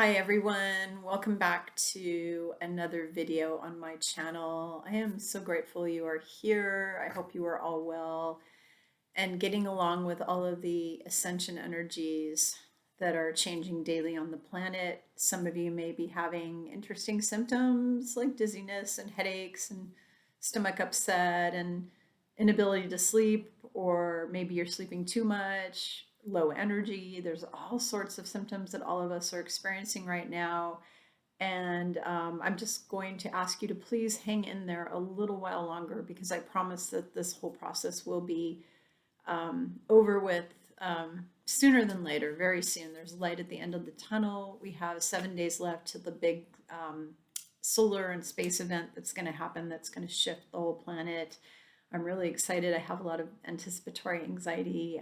Hi everyone, welcome back to another video on my channel. I am so grateful you are here. I hope you are all well and getting along with all of the ascension energies that are changing daily on the planet. Some of you may be having interesting symptoms like dizziness and headaches and stomach upset and inability to sleep, or maybe you're sleeping too much, low energy. There's all sorts of symptoms that all of us are experiencing right now. And I'm just going to ask you to please hang in there a little while longer because I promise that this whole process will be over with sooner than later, very soon. There's light at the end of the tunnel. We have 7 days left to the big solar and space event that's going to happen, that's going to shift the whole planet. I'm really excited. I have a lot of anticipatory anxiety,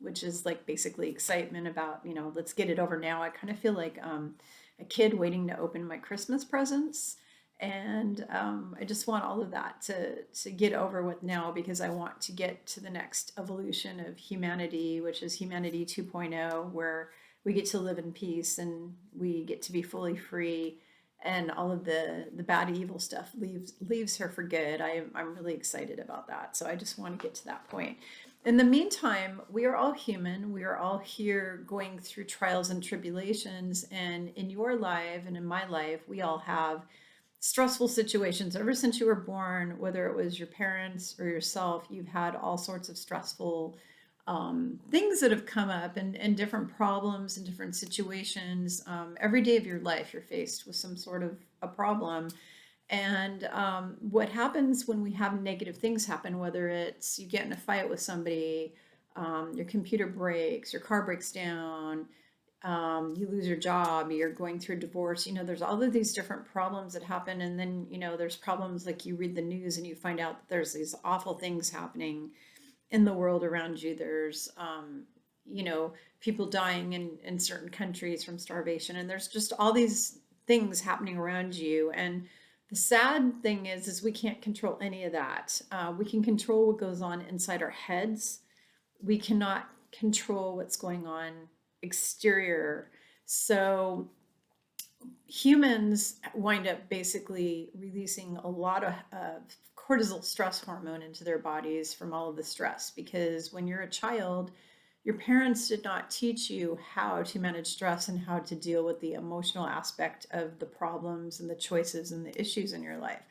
which is like basically excitement about, let's get it over now. I kind of feel like a kid waiting to open my Christmas presents. And I just want all of that to get over with now because I want to get to the next evolution of humanity, which is humanity 2.0, where we get to live in peace and we get to be fully free, and all of the bad evil stuff leaves her for good. I'm really excited about that. So I just want to get to that point. In the meantime, we are all human. We are all here going through trials and tribulations. And in your life and in my life, we all have stressful situations ever since you were born, whether it was your parents or yourself. You've had all sorts of stressful things that have come up, and different problems and different situations. Every day of your life, you're faced with some sort of a problem. And what happens when we have negative things happen, whether it's you get in a fight with somebody, your computer breaks, your car breaks down, you lose your job, you're going through a divorce, there's all of these different problems that happen. And then, there's problems like you read the news and you find out that there's these awful things happening in the world around you. There's, people dying in certain countries from starvation, and there's just all these things happening around you. And the sad thing is we can't control any of that. We can control what goes on inside our heads. We cannot control what's going on exterior. So humans wind up basically releasing a lot of cortisol stress hormone into their bodies from all of the stress, because when you're a child, your parents did not teach you how to manage stress and how to deal with the emotional aspect of the problems and the choices and the issues in your life.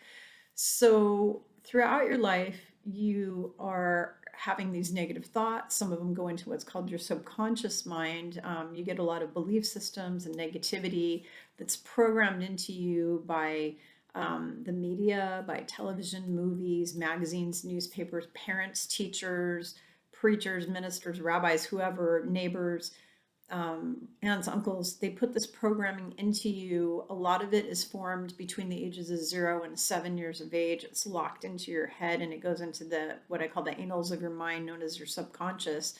So throughout your life, you are having these negative thoughts. Some of them go into what's called your subconscious mind. You get a lot of belief systems and negativity that's programmed into you by the media, by television, movies, magazines, newspapers, parents, teachers, preachers, ministers, rabbis, whoever, neighbors, aunts, uncles. They put this programming into you. A lot of it is formed between the ages of 0 and 7 years of age. It's locked into your head, and it goes into what I call the annals of your mind, known as your subconscious.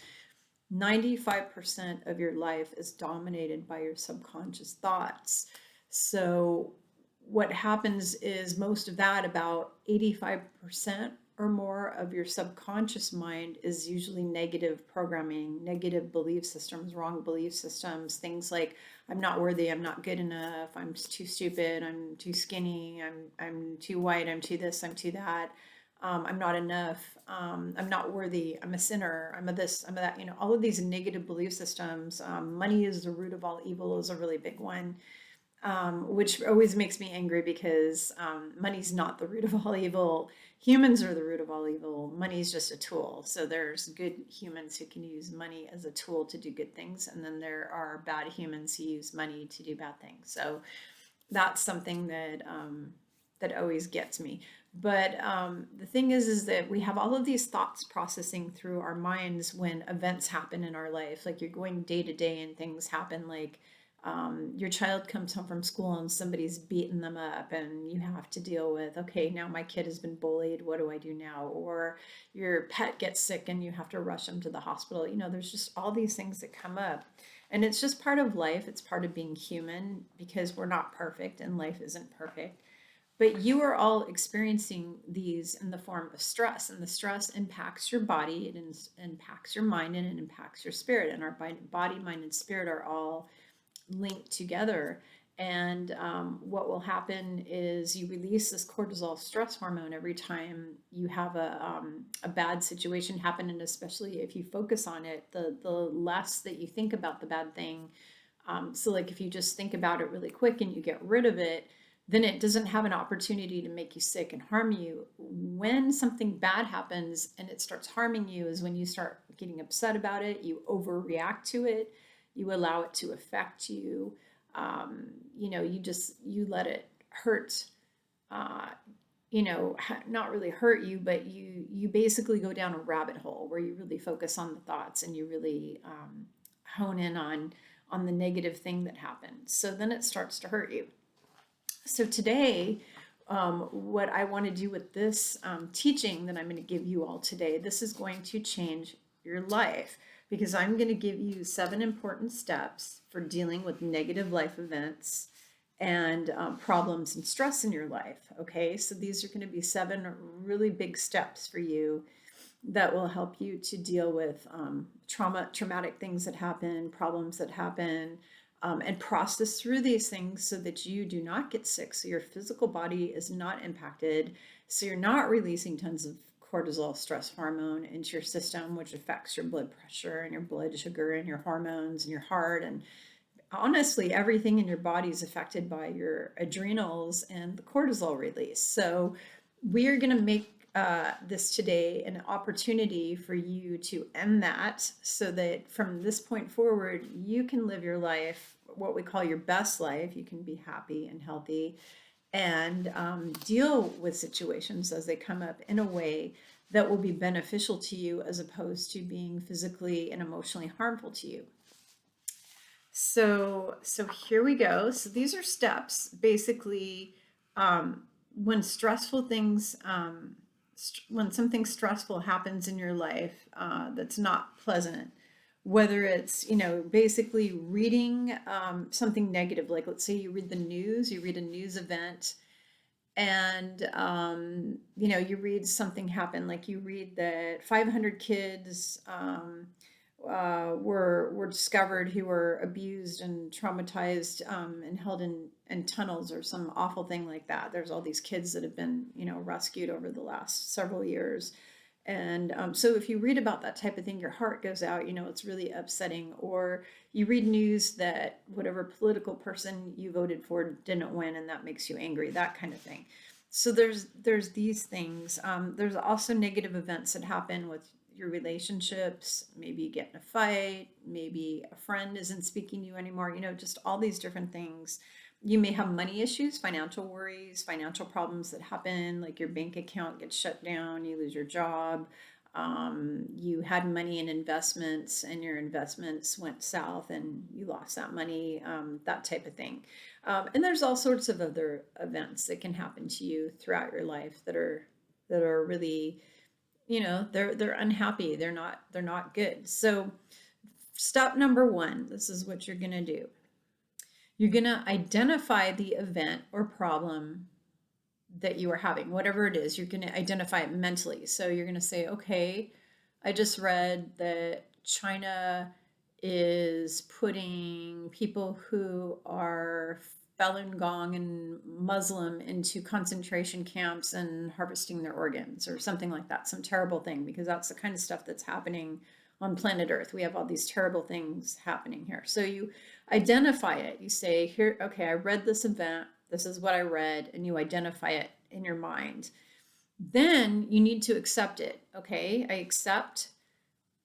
95% of your life is dominated by your subconscious thoughts. So what happens is most of that, about 85% or more of your subconscious mind, is usually negative programming, negative belief systems, wrong belief systems, things like I'm not worthy, I'm not good enough, I'm too stupid, I'm too skinny, I'm too white, I'm too this, I'm too that, I'm not enough, I'm not worthy, I'm a sinner, I'm a this, I'm a that, all of these negative belief systems. Money is the root of all evil is a really big one. Which always makes me angry because money's not the root of all evil. Humans are the root of all evil. Money's just a tool. So there's good humans who can use money as a tool to do good things, and then there are bad humans who use money to do bad things. So that's something that that always gets me. But the thing is that we have all of these thoughts processing through our minds when events happen in our life. Like you're going day to day and things happen, like your child comes home from school and somebody's beaten them up, and you have to deal with, okay, now my kid has been bullied. What do I do now? Or your pet gets sick and you have to rush them to the hospital. There's just all these things that come up. And it's just part of life. It's part of being human because we're not perfect and life isn't perfect. But you are all experiencing these in the form of stress, and the stress impacts your body, it impacts your mind, and it impacts your spirit. And our body, mind, and spirit are all linked together. And what will happen is you release this cortisol stress hormone every time you have a bad situation happen. And especially if you focus on it, the less that you think about the bad thing. So like if you just think about it really quick and you get rid of it, then it doesn't have an opportunity to make you sick and harm you. When something bad happens and it starts harming you is when you start getting upset about it, you overreact to it, you allow it to affect you. You let it hurt, uh, not really hurt you, but you basically go down a rabbit hole where you really focus on the thoughts and you really hone in on the negative thing that happened. So then it starts to hurt you. So today, what I want to do with this teaching that I'm going to give you all today, this is going to change your life because I'm going to give you 7 important steps for dealing with negative life events and problems and stress in your life. Okay, so these are going to be 7 really big steps for you that will help you to deal with traumatic things that happen, problems that happen, and process through these things so that you do not get sick, so your physical body is not impacted, so you're not releasing tons of cortisol stress hormone into your system, which affects your blood pressure and your blood sugar and your hormones and your heart. And honestly, everything in your body is affected by your adrenals and the cortisol release. So we are going to make this today an opportunity for you to end that so that from this point forward, you can live your life, what we call your best life. You can be happy and healthy and deal with situations as they come up in a way that will be beneficial to you as opposed to being physically and emotionally harmful to you. So here we go. So these are steps basically when stressful things when something stressful happens in your life that's not pleasant, whether it's, basically reading something negative, like let's say you read the news, you read a news event, and you read something happen, like you read that 500 kids were discovered who were abused and traumatized and held in tunnels or some awful thing like that. There's all these kids that have been, rescued over the last several years. And so if you read about that type of thing, your heart goes out, it's really upsetting. Or you read news that whatever political person you voted for didn't win, and that makes you angry, that kind of thing. So there's these things. There's also negative events that happen with your relationships. Maybe you get in a fight, maybe a friend isn't speaking to you anymore, just all these different things. You may have money issues, financial worries, financial problems that happen, like your bank account gets shut down, you lose your job, you had money in investments and your investments went south and you lost that money, that type of thing. And there's all sorts of other events that can happen to you throughout your life that are really, they're unhappy, they're not good. So step number 1, this is what you're going to do. You're going to identify the event or problem that you are having, whatever it is. You're going to identify it mentally. So you're going to say, okay, I just read that China is putting people who are Falun Gong and Muslim into concentration camps and harvesting their organs or something like that, some terrible thing, because that's the kind of stuff that's happening on planet Earth. We have all these terrible things happening here. So you identify it. You say, here, okay, I read this event. This is what I read, and you identify it in your mind. Then you need to accept it. Okay, I accept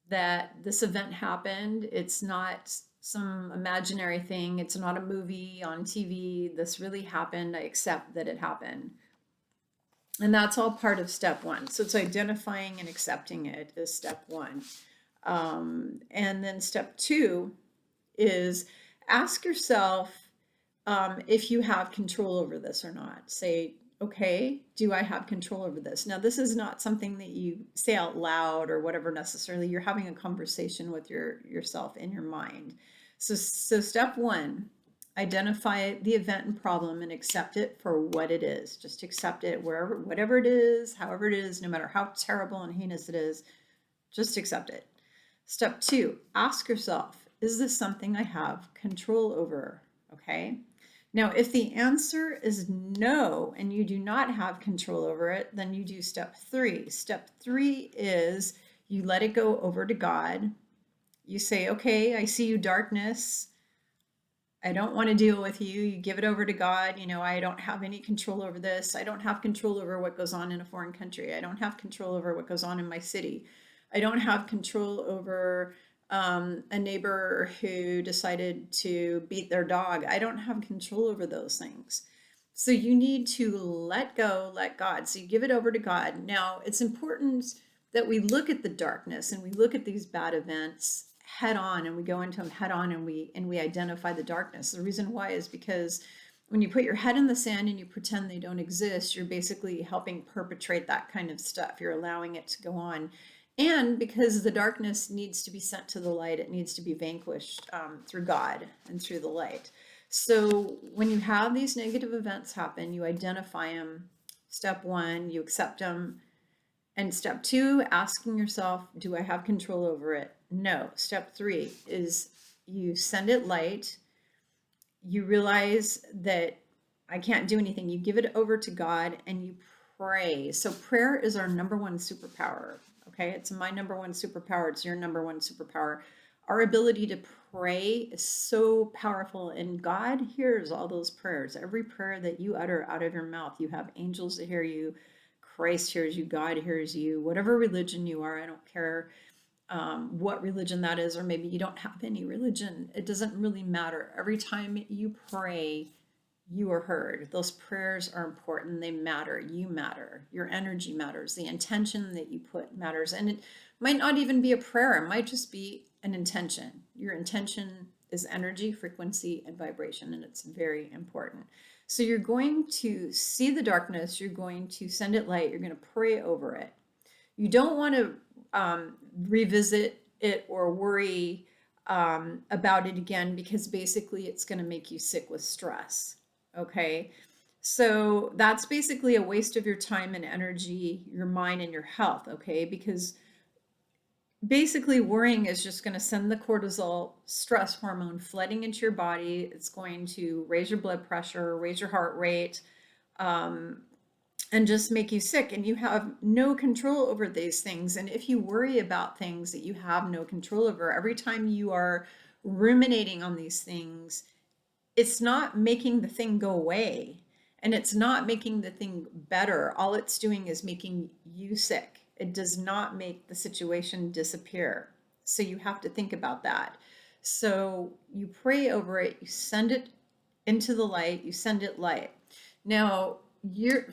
that this event happened. It's not some imaginary thing. It's not a movie on TV. This really happened. I accept that it happened. And that's all part of step 1. So it's identifying and accepting it is step 1. And then step 2 is ask yourself if you have control over this or not. Say, okay, do I have control over this? Now, this is not something that you say out loud or whatever necessarily. You're having a conversation with yourself in your mind. So step 1, identify the event and problem and accept it for what it is. Just accept it whatever it is, however it is, no matter how terrible and heinous it is, just accept it. Step 2, ask yourself, Is this something I have control over? Okay. Now, if the answer is no, and you do not have control over it, then you do step 3. Step 3 is you let it go over to God. You say, okay, I see you, darkness. I don't want to deal with you. You give it over to God. I don't have any control over this. I don't have control over what goes on in a foreign country. I don't have control over what goes on in my city. I don't have control over a neighbor who decided to beat their dog. I don't have control over those things. So you need to let go, let God. So you give it over to God. Now, it's important that we look at the darkness and we look at these bad events head on, and we go into them head on, and we identify the darkness. The reason why is because when you put your head in the sand and you pretend they don't exist, you're basically helping perpetrate that kind of stuff. You're allowing it to go on. And because the darkness needs to be sent to the light, it needs to be vanquished through God and through the light. So when you have these negative events happen, you identify them. Step 1, you accept them. And step 2, asking yourself, do I have control over it? No. Step 3 is you send it light. You realize that I can't do anything. You give it over to God and you pray. So prayer is our number one superpower. Okay. It's my number one superpower. It's your number one superpower. Our ability to pray is so powerful, and God hears all those prayers. Every prayer that you utter out of your mouth, you have angels that hear you. Christ hears you, God hears you, whatever religion you are. I don't care what religion that is, or maybe you don't have any religion. It doesn't really matter. Every time you pray, you are heard. Those prayers are important. They matter. You matter. Your energy matters. The intention that you put matters. And it might not even be a prayer. It might just be an intention. Your intention is energy, frequency, and vibration, and it's very important. So you're going to see the darkness. You're going to send it light. You're going to pray over it. You don't want to revisit it or worry about it again, because basically it's going to make you sick with stress. Okay. So that's basically a waste of your time and energy, your mind and your health. Okay. Because basically worrying is just going to send the cortisol stress hormone flooding into your body. It's going to raise your blood pressure, raise your heart rate, and just make you sick, and you have no control over these things. And if you worry about things that you have no control over, every time you are ruminating on these things, it's not making the thing go away, and it's not making the thing better. All it's doing is making you sick. It does not make the situation disappear. So you have to think about that. So you pray over it, you send it into the light, you send it light. Now,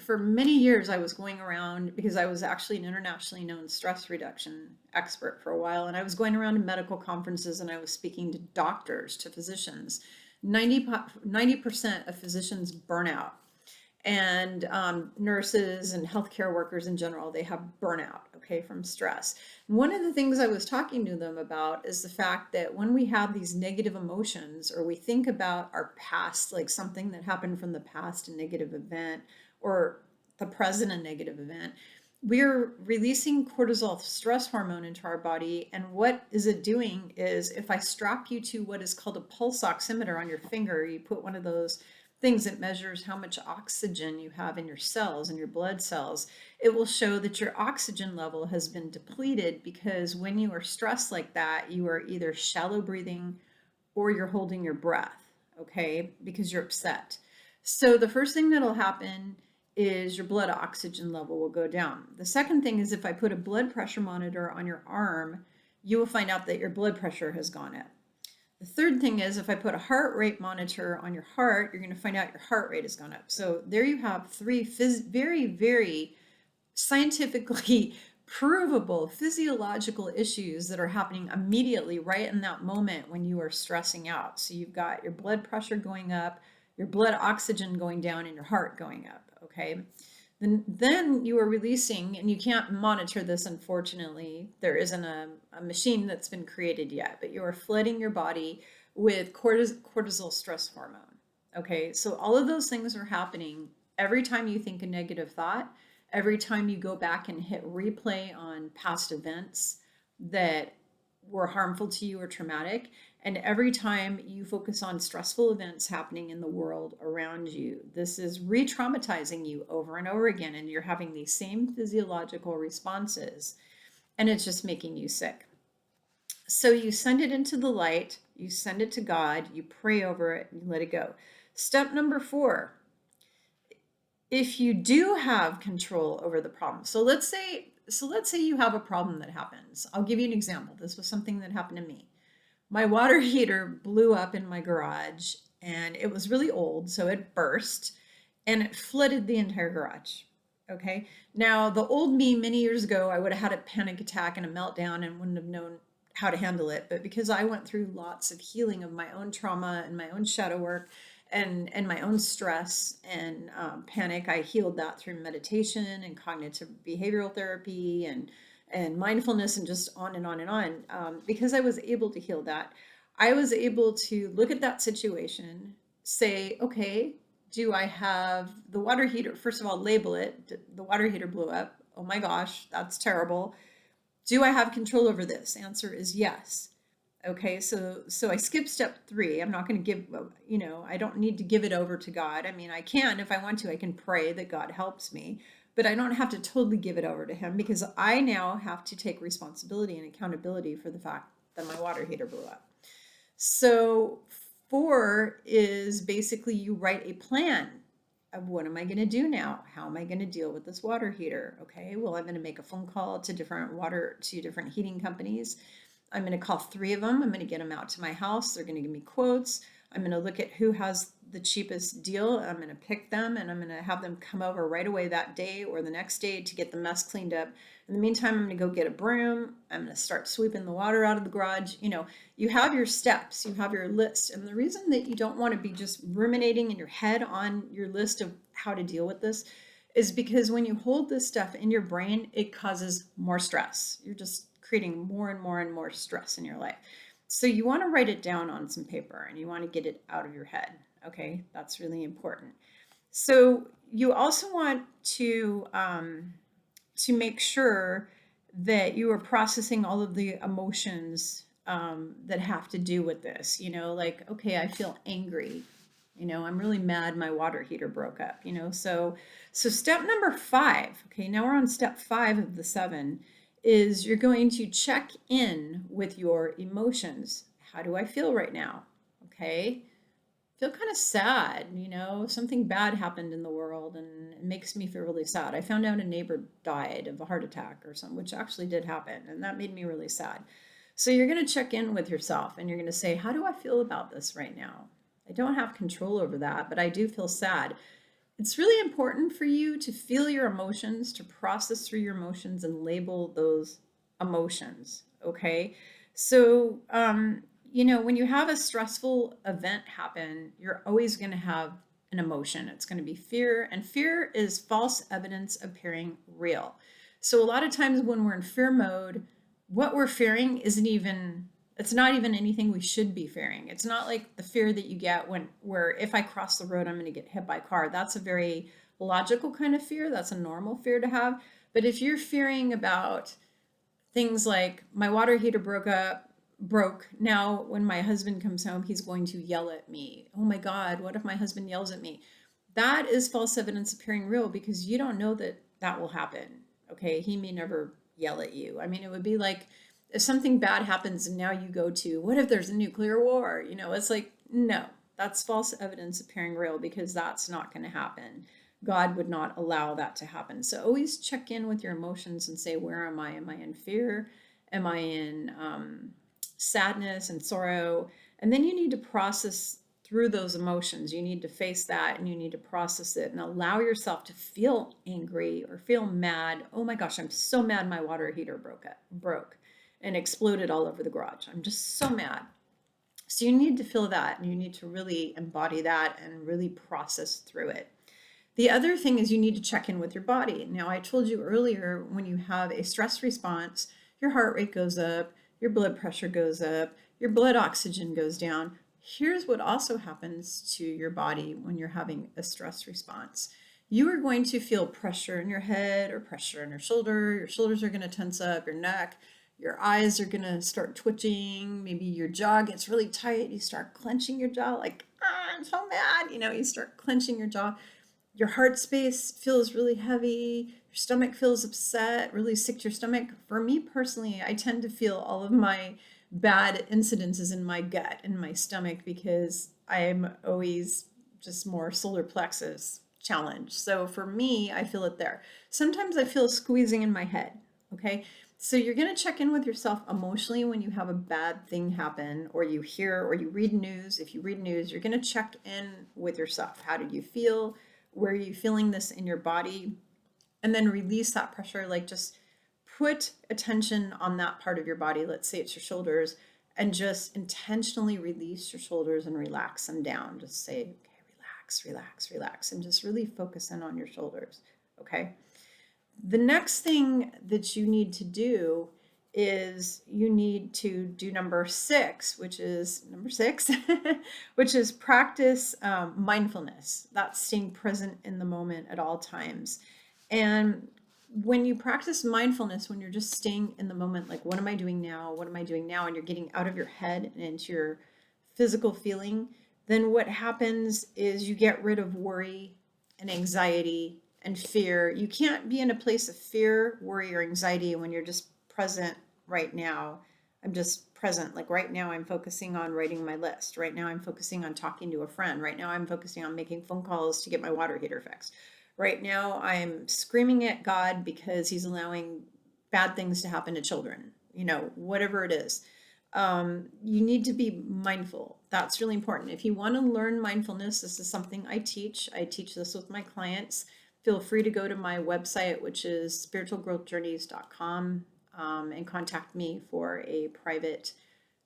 for many years, I was going around, because I was actually an internationally known stress reduction expert for a while, and I was going around to medical conferences and I was speaking to doctors, to physicians. 90% of physicians burn out, and nurses and healthcare workers in general, they have burnout, okay, from stress. And one of the things I was talking to them about is the fact that when we have these negative emotions, or we think about our past, like something that happened from the past, a negative event, or the present, a negative event, we're releasing cortisol, stress hormone, into our body. And what is it doing is, if I strap you to what is called a pulse oximeter on your finger, you put one of those things that measures how much oxygen you have in your cells, in your blood cells, it will show that your oxygen level has been depleted, because when you are stressed like that, you are either shallow breathing or you're holding your breath, okay, because you're upset. So the first thing that'll happen is your blood oxygen level will go down. The second thing is, if I put a blood pressure monitor on your arm, you will find out that your blood pressure has gone up. The third thing is, if I put a heart rate monitor on your heart, you're going to find out your heart rate has gone up. So there you have 3 very, very scientifically provable physiological issues that are happening immediately right in that moment when you are stressing out. So you've got your blood pressure going up, your blood oxygen going down, and your heart going up. Okay. Then you are releasing, and you can't monitor this, unfortunately. There isn't a machine that's been created yet, but you are flooding your body with cortisol stress hormone. Okay, so all of those things are happening every time you think a negative thought, every time you go back and hit replay on past events that were harmful to you or traumatic, And every time you focus on stressful events happening in the world around you, this is re-traumatizing you over and over again. And you're having these same physiological responses, and it's just making you sick. So you send it into the light, you send it to God, you pray over it, you let it go. Step number 4, if you do have control over the problem. So let's say you have a problem that happens. I'll give you an example. This was something that happened to me. My water heater blew up in my garage, and it was really old, so it burst and it flooded the entire garage. Okay. Now, the old me many years ago, I would have had a panic attack and a meltdown and wouldn't have known how to handle it. But because I went through lots of healing of my own trauma and my own shadow work and my own stress and panic, I healed that through meditation and cognitive behavioral therapy and mindfulness and just on and on and on. Because I was able to heal that, I was able to look at that situation, say, okay, do I have the water heater? First of all, label it. The water heater blew up. Oh my gosh, that's terrible. Do I have control over this? Answer is yes. Okay, so I skipped step 3. I'm not going to give, I don't need to give it over to God. I mean, I can, if I want to, I can pray that God helps me, but I don't have to totally give it over to him, because I now have to take responsibility and accountability for the fact that my water heater blew up. So 4 is basically you write a plan of what am I going to do now? How am I going to deal with this water heater? Okay, well, I'm going to make a phone call to different heating companies. I'm going to call 3 of them. I'm going to get them out to my house. They're going to give me quotes. I'm going to look at who has the cheapest deal. I'm going to pick them, and I'm going to have them come over right away that day or the next day to get the mess cleaned up. In the meantime, I'm going to go get a broom. I'm going to start sweeping the water out of the garage. You have your steps, you have your list. And the reason that you don't want to be just ruminating in your head on your list of how to deal with this is because when you hold this stuff in your brain, it causes more stress. You're just creating more and more and more stress in your life. So you want to write it down on some paper and you want to get it out of your head. Okay, that's really important. So you also want to make sure that you are processing all of the emotions that have to do with this. Like, okay, I feel angry. I'm really mad my water heater broke up. So step number 5. Okay, now we're on step 5 of the 7. Is you're going to check in with your emotions. How do I feel right now? Okay, feel kind of sad, something bad happened in the world and it makes me feel really sad. I found out a neighbor died of a heart attack or something, which actually did happen, and that made me really sad. So you're going to check in with yourself and you're going to say, how do I feel about this right now? I don't have control over that, but I do feel sad. It's really important for you to feel your emotions, to process through your emotions and label those emotions, okay? So, when you have a stressful event happen, you're always going to have an emotion. It's going to be fear, and fear is false evidence appearing real. So a lot of times when we're in fear mode, what we're fearing it's not even anything we should be fearing. It's not like the fear that you get where if I cross the road, I'm going to get hit by a car. That's a very logical kind of fear. That's a normal fear to have. But if you're fearing about things like my water heater broke. Now, when my husband comes home, he's going to yell at me. Oh my God, what if my husband yells at me? That is false evidence appearing real, because you don't know that will happen. Okay, he may never yell at you. I mean, it would be like if something bad happens and now you go to, what if there's a nuclear war? It's like, no, that's false evidence appearing real, because that's not going to happen. God would not allow that to happen. So always check in with your emotions and say, where am I? Am I in fear? Am I in sadness and sorrow? And then you need to process through those emotions. You need to face that and you need to process it and allow yourself to feel angry or feel mad. Oh my gosh, I'm so mad my water heater broke and exploded all over the garage. I'm just so mad. So you need to feel that, and you need to really embody that and really process through it. The other thing is you need to check in with your body. Now, I told you earlier, when you have a stress response, your heart rate goes up, your blood pressure goes up, your blood oxygen goes down. Here's what also happens to your body when you're having a stress response. You are going to feel pressure in your head or pressure in your shoulder. Your shoulders are going to tense up, your neck. Your eyes are going to start twitching. Maybe your jaw gets really tight. You start clenching your jaw like, ah, I'm so mad. You start clenching your jaw. Your heart space feels really heavy. Your stomach feels upset, really sick to your stomach. For me personally, I tend to feel all of my bad incidences in my gut and my stomach because I'm always just more solar plexus challenged. So for me, I feel it there. Sometimes I feel squeezing in my head. Okay. So you're going to check in with yourself emotionally when you have a bad thing happen, or you hear or you read news. If you read news, you're going to check in with yourself. How did you feel? Where are you feeling this in your body? And then release that pressure. Like, just put attention on that part of your body. Let's say it's your shoulders, and just intentionally release your shoulders and relax them down. Just say, okay, relax, relax, relax, and just really focus in on your shoulders. Okay. The next thing that you need to do is you need to do number six, which is which is practice mindfulness. That's staying present in the moment at all times. And when you practice mindfulness, when you're just staying in the moment, like, what am I doing now? What am I doing now? And you're getting out of your head and into your physical feeling, then what happens is you get rid of worry and anxiety and fear. You can't be in a place of fear, worry, or anxiety when you're just present right now. I'm just present. Like, right now, I'm focusing on writing my list. Right now, I'm focusing on talking to a friend. Right now, I'm focusing on making phone calls to get my water heater fixed. Right now, I'm screaming at God because he's allowing bad things to happen to children, whatever it is. You need to be mindful. That's really important. If you want to learn mindfulness, this is something I teach. I teach this with my clients. Feel free to go to my website, which is spiritualgrowthjourneys.com, and contact me for a private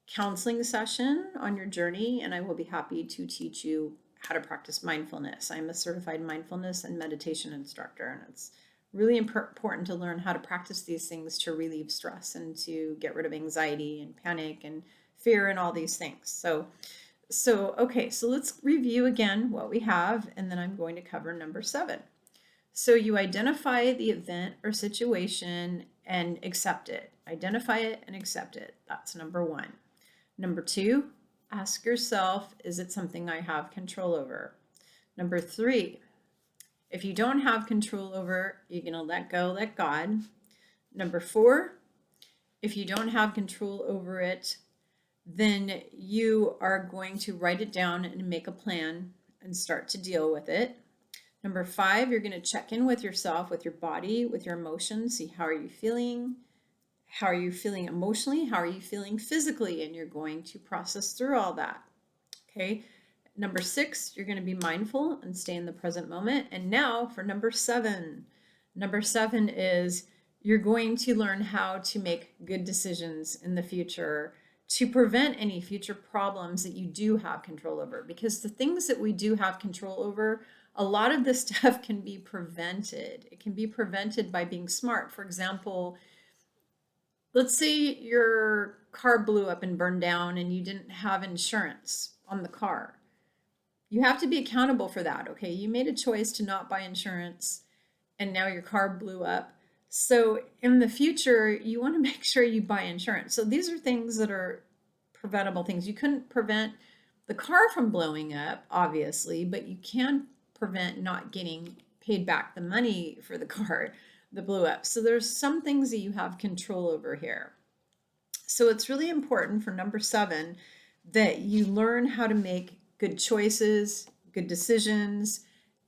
counseling session on your journey, and I will be happy to teach you how to practice mindfulness. I'm a certified mindfulness and meditation instructor, and it's really important to learn how to practice these things to relieve stress and to get rid of anxiety and panic and fear and all these things. Okay, so let's review again what we have, and then I'm going to cover number 7. So you identify the event or situation and accept it. Identify it and accept it. That's number 1. Number 2, ask yourself, is it something I have control over? Number 3, if you don't have control over, you're going to let go, let God. Number 4, if you don't have control over it, then you are going to write it down and make a plan and start to deal with it. Number 5, you're going to check in with yourself, with your body, with your emotions. See, how are you feeling? How are you feeling emotionally? How are you feeling physically? And you're going to process through all that. Okay. Number 6, you're going to be mindful and stay in the present moment. And now for number 7. Number 7 is you're going to learn how to make good decisions in the future to prevent any future problems that you do have control over. Because the things that we do have control over, a lot of this stuff can be prevented. It can be prevented by being smart. For example, let's say your car blew up and burned down and you didn't have insurance on the car. You have to be accountable for that, okay? You made a choice to not buy insurance and now your car blew up. So in the future, you want to make sure you buy insurance. So these are things that are preventable things. You couldn't prevent the car from blowing up, obviously, but you can prevent not getting paid back the money for the car that blew up. So there's some things that you have control over here. So it's really important for number 7 that you learn how to make good choices, good decisions,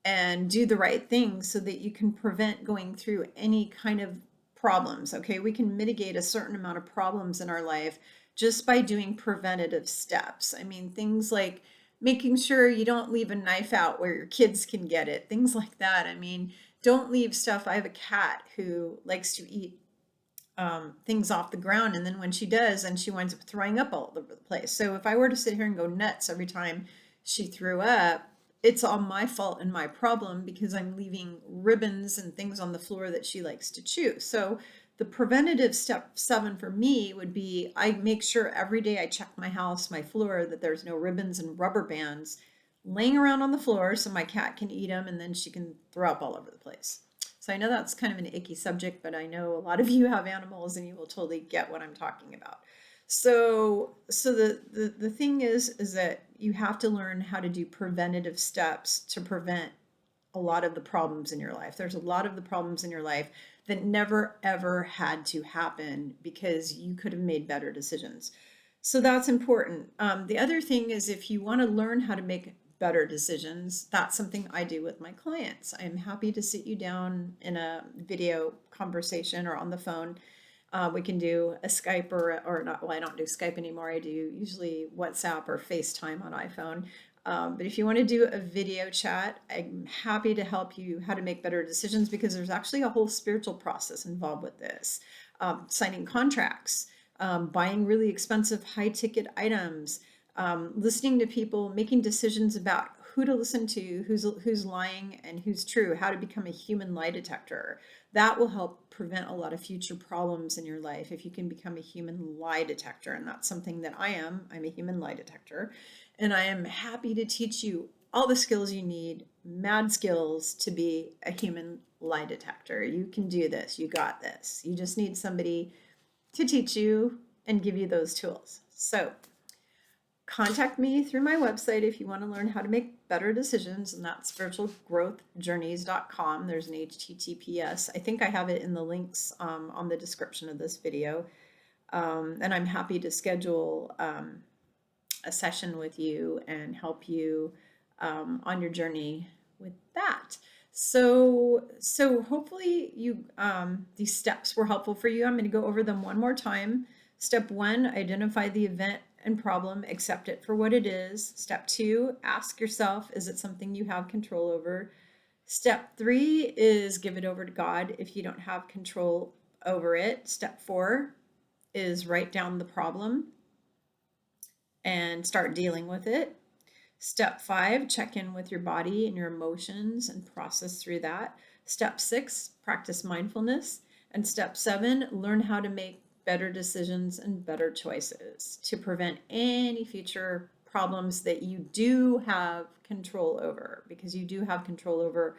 and do the right things so that you can prevent going through any kind of problems. Okay, we can mitigate a certain amount of problems in our life just by doing preventative steps. I mean, things like making sure you don't leave a knife out where your kids can get it, things like that. I mean, don't leave stuff. I have a cat who likes to eat things off the ground, and then when she does, and she winds up throwing up all over the place. So if I were to sit here and go nuts every time she threw up, it's all my fault and my problem because I'm leaving ribbons and things on the floor that she likes to chew. So the preventative step 7 for me would be I make sure every day I check my house, my floor, that there's no ribbons and rubber bands laying around on the floor so my cat can eat them and then she can throw up all over the place. So I know that's kind of an icky subject, but I know a lot of you have animals and you will totally get what I'm talking about. So the thing is that you have to learn how to do preventative steps to prevent a lot of the problems in your life. There's a lot of the problems in your life that never ever had to happen because you could have made better decisions. So that's important. The other thing is if you want to learn how to make better decisions, that's something I do with my clients. I'm happy to sit you down in a video conversation or on the phone. We can do a Skype or not. Well, I don't do Skype anymore. I do usually WhatsApp or FaceTime on iPhone. But if you want to do a video chat, I'm happy to help you how to make better decisions because there's actually a whole spiritual process involved with this. Signing contracts, buying really expensive high ticket items, listening to people, making decisions about who to listen to, who's lying and who's true, how to become a human lie detector. That will help prevent a lot of future problems in your life if you can become a human lie detector. And that's something that I am. I'm a human lie detector. And I am happy to teach you all the skills you need, mad skills to be a human lie detector. You can do this. You got this. You just need somebody to teach you and give you those tools. So contact me through my website if you want to learn how to make better decisions, and that's spiritualgrowthjourneys.com. There's an HTTPS. I think I have it in the links on the description of this video. And I'm happy to schedule a session with you and help you on your journey with that. So hopefully these steps were helpful for you. I'm going to go over them one more time. Step 1, identify the event and problem, accept it for what it is. Step 2, ask yourself, is it something you have control over? Step 3 is give it over to God if you don't have control over it. Step 4 is write down the problem and start dealing with it. Step 5, check in with your body and your emotions and process through that. Step 6, practice mindfulness. And step 7, learn how to make better decisions and better choices to prevent any future problems that you do have control over, because you do have control over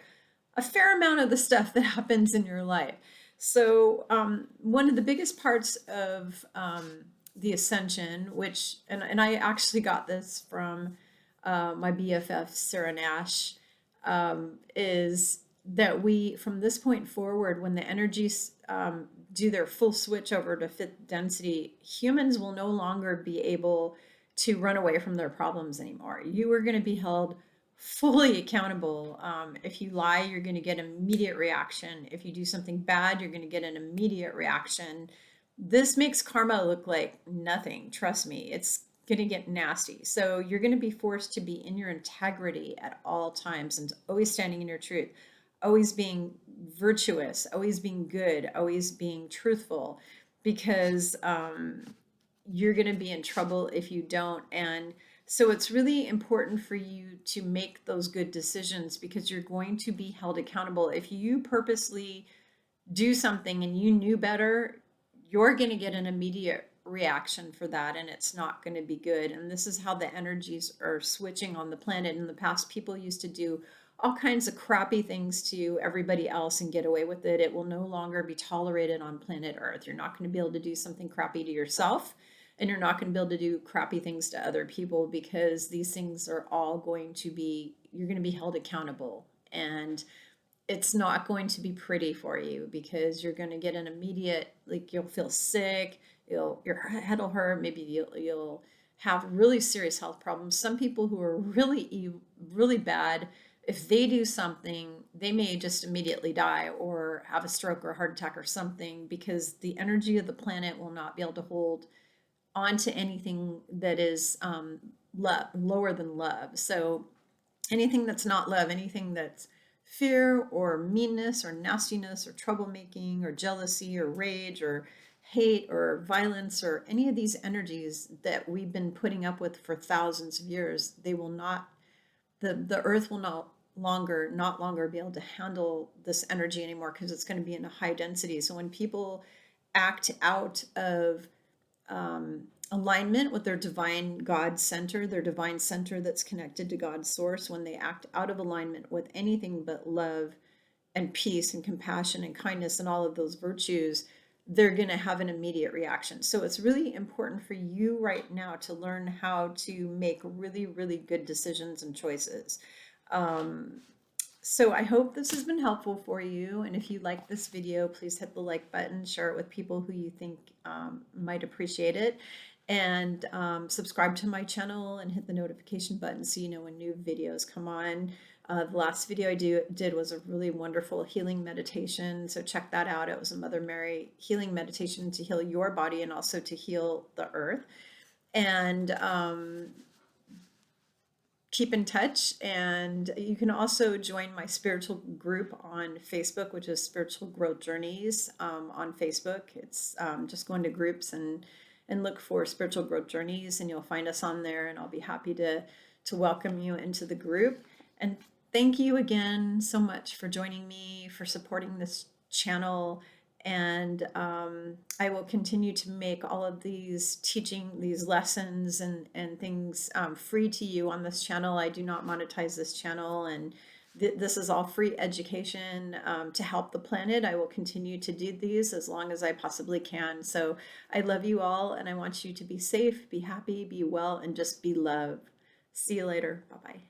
a fair amount of the stuff that happens in your life. So one of the biggest parts of the ascension, which, and I actually got this from my BFF, Sarah Nash, is that we, from this point forward, when the energies do their full switch over to fifth density, humans will no longer be able to run away from their problems anymore. You are going to be held fully accountable. If you lie, you're going to get an immediate reaction. If you do something bad, you're going to get an immediate reaction. This makes karma look like nothing. Trust me, it's going to get nasty. So you're going to be forced to be in your integrity at all times and always standing in your truth, always being virtuous, always being good, always being truthful, because you're going to be in trouble if you don't. And so it's really important for you to make those good decisions, because you're going to be held accountable. If you purposely do something and you knew better, you're going to get an immediate reaction for that, and it's not going to be good. And this is how the energies are switching on the planet. In the past, people used to do all kinds of crappy things to everybody else and get away with it. It will no longer be tolerated on planet Earth. You're not going to be able to do something crappy to yourself, and you're not going to be able to do crappy things to other people, because these things are all going to be, you're going to be held accountable. And it's not going to be pretty for you, because you're going to get an immediate, like, you'll feel sick, your head will hurt, maybe you'll have really serious health problems. Some people who are really bad, if they do something, they may just immediately die or have a stroke or a heart attack or something, because the energy of the planet will not be able to hold onto anything that is lower than love. So anything that's not love, anything that's fear or meanness or nastiness or troublemaking or jealousy or rage or hate or violence or any of these energies that we've been putting up with for thousands of years, they will not, the earth will not longer be able to handle this energy anymore, because it's going to be in a high density. So when people act out of alignment with their divine God center, their divine center that's connected to God's source, when they act out of alignment with anything but love and peace and compassion and kindness and all of those virtues, they're going to have an immediate reaction. So it's really important for you right now to learn how to make really, really good decisions and choices. Um, so I hope this has been helpful for you. And if you like this video, please hit the like button, share it with people who you think might appreciate it. And subscribe to my channel and hit the notification button so you know when new videos come on. The last video I did was a really wonderful healing meditation. So check that out. It was a Mother Mary healing meditation to heal your body and also to heal the earth. And keep in touch, and you can also join my spiritual group on Facebook, which is Spiritual Growth Journeys on Facebook. It's just go into groups and look for Spiritual Growth Journeys, and you'll find us on there, and I'll be happy to welcome you into the group. And thank you again so much for joining me, for supporting this channel. And I will continue to make all of these these lessons and things free to you on this channel. I do not monetize this channel, and this is all free education to help the planet. I will continue to do these as long as I possibly can. So I love you all, and I want you to be safe, be happy, be well, and just be love. See you later. Bye-bye.